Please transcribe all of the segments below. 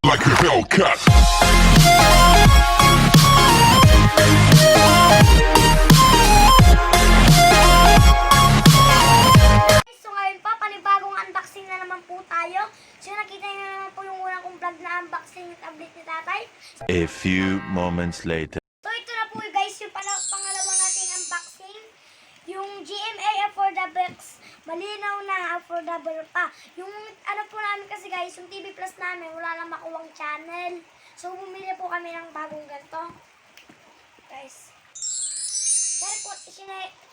like a Hellcat. So ngayon po, panibagong unboxing na naman po tayo. So nakita niyo naman po yung unang kong vlog na unboxing ng tablet ni tatay. A few moments later. So ito na po guys, yung pangalawang nating unboxing. Yung GMA AFFORDABOX. Malinaw na, affordable pa. Yung ano po namin kasi guys, yung TV Plus namin, wala lang makuwang channel. So bumili po kami ng bagong ganito. Guys. Kaya po,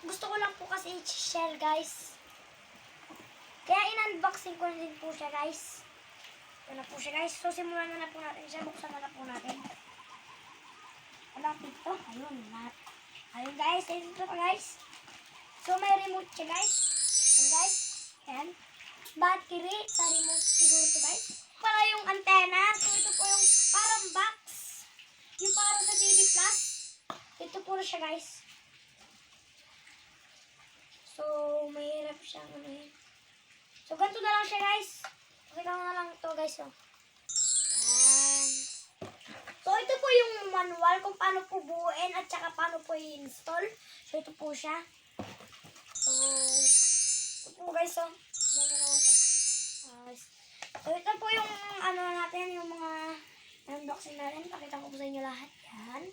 gusto ko lang po kasi i-share guys. Kaya in-unboxing ko din po siya guys. Ito na po siya guys. So simulan na po natin siya. Buksan na po natin. Walang pito. Ayun. Ayun guys. Ayun ito pa guys. So may remote siya guys. Ayan guys. Ayan. Battery sa remote siguro ito guys. Para yung antenna. So ito po yung parang box. Yung para sa TV Plus. Ito po na siya guys. So mahirap siyang ano yun. So ganito na lang siya guys. Pakita ko na lang ito guys. Oh. Ayan. So ito po yung manual kung paano po buuin at saka paano po i-install. So ito po siya. So ito po guys. Oh. Ganyan na ito. So ito po yung ano natin, yung mga unboxing natin. Pakita ko po sa inyo lahat. Yan.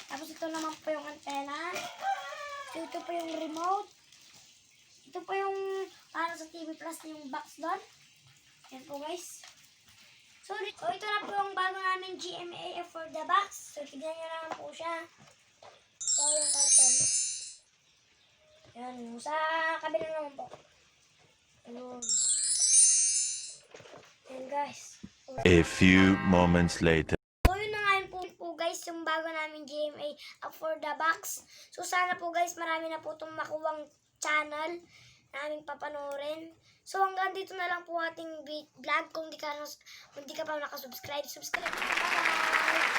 Tapos ito naman po yung antenna. So ito po yung remote. Ito po yung para sa TV Plus yung box doon. Yan po guys. So ito na po yung bago namin GMA AFFORDABOX. So tignan nyo naman po siya. Ito yung karton. Yan. Yung sa kabila naman po. Ayun. Yan guys. A few moments later. So yun na nga yun po guys, yung bago namin GMA AFFORDABOX. So sana po guys, marami na po itong makuwang channel na aming papanoorin. So hanggang dito na lang po ating vlog. Kung di ka pa nakasubscribe, subscribe. Bye!